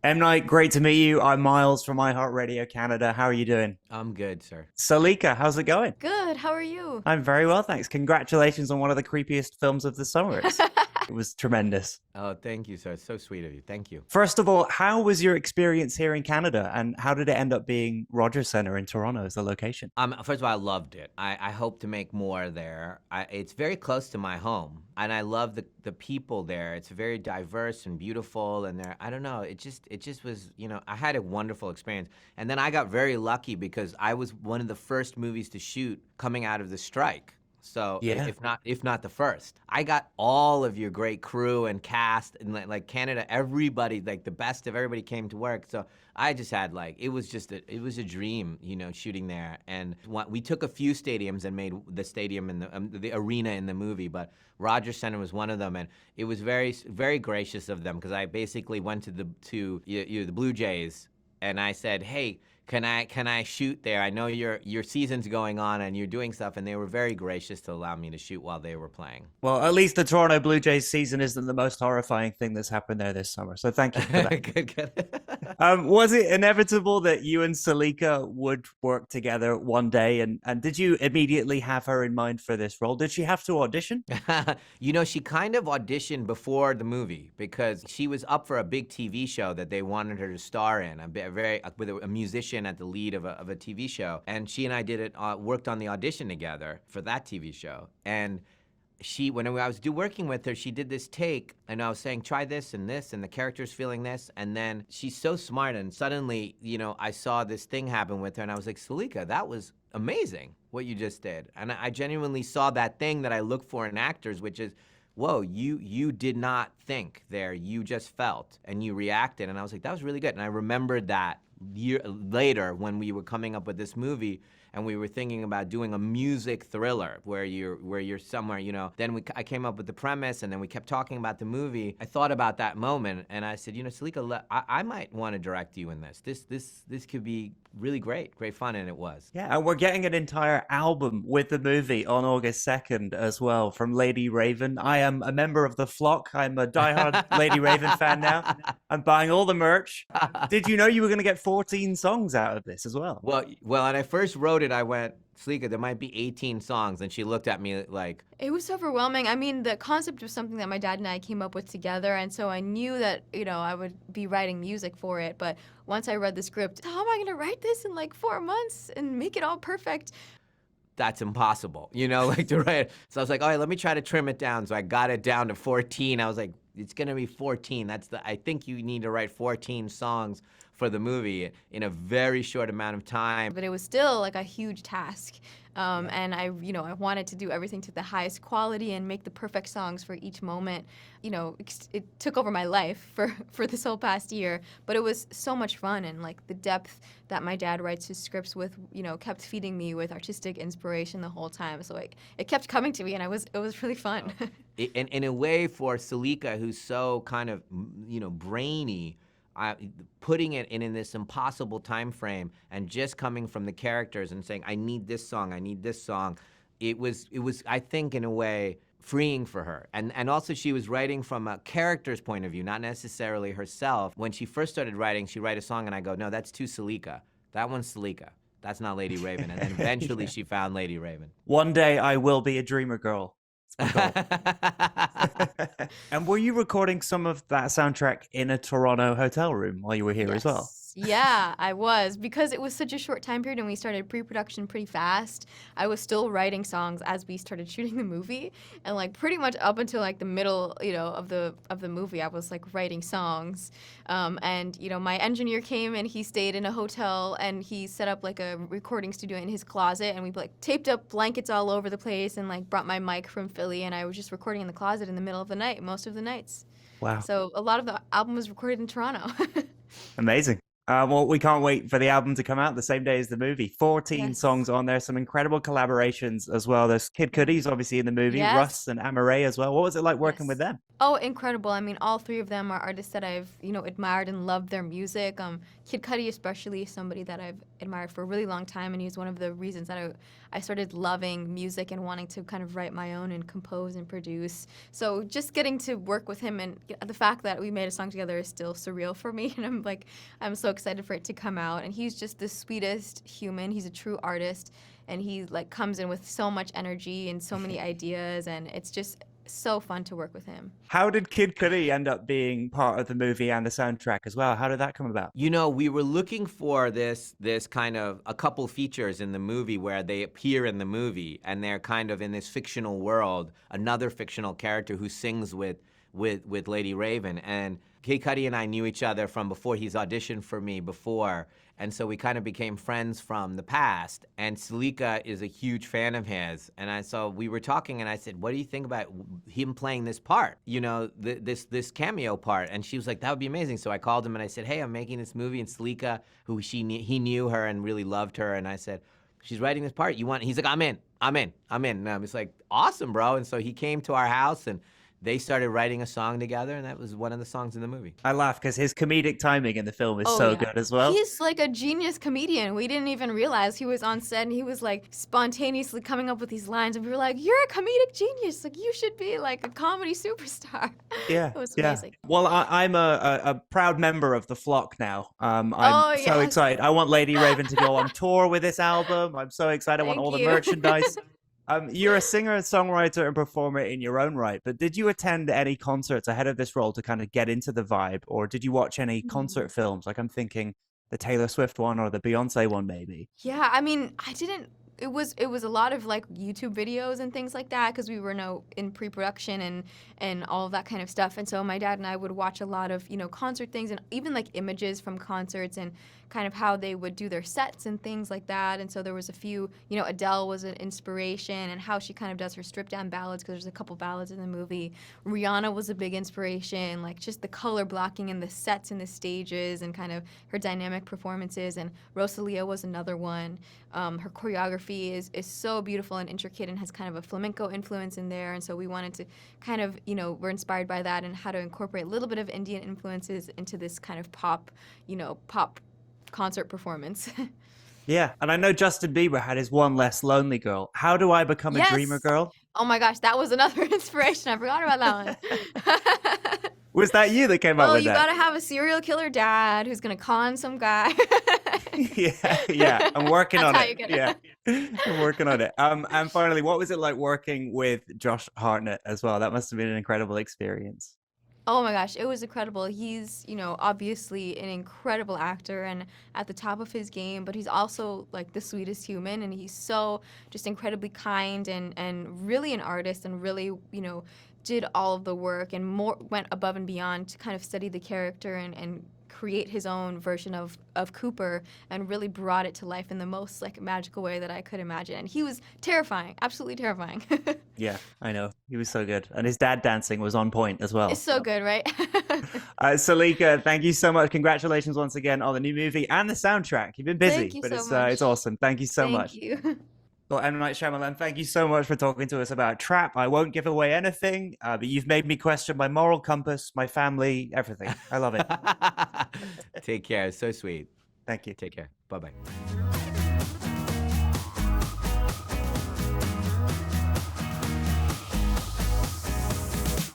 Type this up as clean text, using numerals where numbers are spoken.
M. Night, great to meet you. I'm Miles from iHeartRadio Canada. How are you doing? I'm good, sir. Salika, how's it going? Good. How are you? I'm very well, thanks. Congratulations on one of the creepiest films of the summer. It was tremendous. Oh, thank you, sir. It's so sweet of you. Thank you. First of all, how was your experience here in Canada, and how did it end up being Rogers Centre in Toronto as the location? First of all, I loved it. I hope to make more there. It's very close to my home, and I love the people there. It's very diverse and beautiful, and I don't know. It just was, I had a wonderful experience. And then I got very lucky because I was one of the first movies to shoot coming out of the strike. So Yeah. if not the first, I got all of your great crew and cast and like Canada, everybody, like the best of everybody came to work. So I just had like it was a dream, shooting there. And we took a few stadiums and made the stadium in the arena in the movie, but Rogers Center was one of them, and it was very very gracious of them because I basically went to the Blue Jays and I said, hey. Can I shoot there? I know your season's going on and you're doing stuff, and they were very gracious to allow me to shoot while they were playing. Well, at least the Toronto Blue Jays season isn't the most horrifying thing that's happened there this summer. So thank you for that. Good. Was it inevitable that you and Salika would work together one day? And did you immediately have her in mind for this role? Did she have to audition? She kind of auditioned before the movie because she was up for a big TV show that they wanted her to star in, with a musician at the lead of a TV show. And she and I worked on the audition together for that TV show. And when I was working with her, she did this take, and I was saying, try this, and the character's feeling this, and then she's so smart, and suddenly, I saw this thing happen with her, and I was like, Salika, that was amazing, what you just did. And I genuinely saw that thing that I look for in actors, which is, whoa, you did not think there, you just felt, and you reacted, and I was like, that was really good. And I remembered that year later when we were coming up with this movie, and we were thinking about doing a music thriller where you're somewhere, Then I came up with the premise, and then we kept talking about the movie. I thought about that moment, and I said, Salika, I might want to direct you in this. This could be really great fun, and it was. Yeah, and we're getting an entire album with the movie on August 2nd as well from Lady Raven. I am a member of the flock. I'm a diehard Lady Raven fan now. I'm buying all the merch. Did you know you were going to get 14 songs out of this as well? Well, when I first wrote it, I went, Salika, there might be 18 songs, and she looked at me like... It was overwhelming. I mean, the concept was something that my dad and I came up with together, and so I knew that, I would be writing music for it, but once I read the script, how am I going to write this in like 4 months and make it all perfect? That's impossible, to write. So I was like, all right, let me try to trim it down. So I got it down to 14. I was like, it's going to be 14. I think you need to write 14 songs for the movie in a very short amount of time. But it was still like a huge task. And I wanted to do everything to the highest quality and make the perfect songs for each moment. It took over my life for this whole past year, but it was so much fun, and like the depth that my dad writes his scripts with, kept feeding me with artistic inspiration the whole time. So it kept coming to me, and it was really fun. In a way, for Salika, who's so kind of, brainy, putting it in this impossible time frame and just coming from the characters and saying, I need this song, it was I think in a way freeing for her. And also she was writing from a character's point of view, not necessarily herself. When she first started writing, she'd write a song and I go, no, that's too Salika. That one's Salika. That's not Lady Raven. And then eventually she found Lady Raven. One day I will be a dreamer girl. And were you recording some of that soundtrack in a Toronto hotel room while you were here as well? Yeah, I was. Because it was such a short time period and we started pre-production pretty fast, I was still writing songs as we started shooting the movie. And like pretty much up until like the middle, of the movie, I was like writing songs. And my engineer came and he stayed in a hotel and he set up like a recording studio in his closet, and we like taped up blankets all over the place and like brought my mic from Philly, and I was just recording in the closet in the middle of the night most of the nights. Wow. So a lot of the album was recorded in Toronto. Amazing. Well, we can't wait for the album to come out the same day as the movie. 14 Yes. songs on there, some incredible collaborations as well. There's Kid Cudi's obviously in the movie, Yes. Russ and Amaray as well. What was it like working Yes. with them? Oh, incredible. I mean, all three of them are artists that I've, admired and loved their music. Kid Cudi especially is somebody that I've admired for a really long time, and he's one of the reasons that I started loving music and wanting to kind of write my own and compose and produce. So just getting to work with him and the fact that we made a song together is still surreal for me, and I'm so excited for it to come out. And he's just the sweetest human. He's a true artist, and he like comes in with so much energy and so many ideas, and it's just so fun to work with him. How did Kid Cudi end up being part of the movie and the soundtrack as well? How did that come about? You know, we were looking for this kind of a couple features in the movie where they appear in the movie and they're kind of in this fictional world, another fictional character who sings with Lady Raven. And Kid Cudi and I knew each other from before. He's auditioned for me before. And so we kind of became friends from the past. And Saleka is a huge fan of his. And so we were talking, and I said, what do you think about him playing this part? You know, this cameo part. And she was like, that would be amazing. So I called him and I said, hey, I'm making this movie. And Saleka, who he knew her and really loved her. And I said, she's writing this part. You want? He's like, I'm in. And I was like, awesome, bro. And so he came to our house and they started writing a song together, and that was one of the songs in the movie. I laugh because his comedic timing in the film is so good as well. He's like a genius comedian. We didn't even realize he was on set, and he was like spontaneously coming up with these lines, and we were like, you're a comedic genius. Like, you should be like a comedy superstar. Yeah, It was amazing. Well, I'm a proud member of the flock now. I'm so yes. excited. I want Lady Raven to go on tour with this album. I'm so excited. I want Thank all the you. merchandise. You're a singer, songwriter, and performer in your own right, but did you attend any concerts ahead of this role to kind of get into the vibe, or did you watch any concert films? Like I'm thinking the Taylor Swift one or the Beyonce one, maybe. Yeah, I mean, I didn't. It was a lot of like YouTube videos and things like that because we were in pre-production and all of that kind of stuff. And so my dad and I would watch a lot of concert things and even like images from concerts and kind of how they would do their sets and things like that. And so there was a few, Adele was an inspiration and how she kind of does her stripped down ballads because there's a couple ballads in the movie. Rihanna was a big inspiration, like just the color blocking and the sets and the stages and kind of her dynamic performances. And Rosalia was another one. Her choreography is so beautiful and intricate and has kind of a flamenco influence in there. And so we wanted to kind of, we're inspired by that and how to incorporate a little bit of Indian influences into this kind of pop concert performance. Yeah, and I know Justin Bieber had his One Less Lonely Girl. How do I become a dreamer girl? Oh my gosh, that was another inspiration. I forgot about that one. Was that you that came up with you that? gotta have a serial killer dad who's gonna con some guy. yeah, I'm working on it. Yeah, I'm working on it. And finally, what was it like working with Josh Hartnett as well? That must have been an incredible experience. Oh my gosh, it was incredible. He's, obviously an incredible actor and at the top of his game, but he's also like the sweetest human and he's so just incredibly kind and really an artist and really, did all of the work and went above and beyond to kind of study the character and create his own version of Cooper and really brought it to life in the most like magical way that I could imagine. And he was terrifying, absolutely terrifying. Yeah, I know. He was so good. And his dad dancing was on point as well. It's so good, right? Saleka, thank you so much. Congratulations once again on the new movie and the soundtrack. You've been busy, Thank you but so much. it's awesome. Thank you so much. Thank you. Well, M. Night Shyamalan, thank you so much for talking to us about Trap. I won't give away anything, but you've made me question my moral compass, my family, everything. I love it. Take care. So sweet. Thank you. Take care. Bye-bye.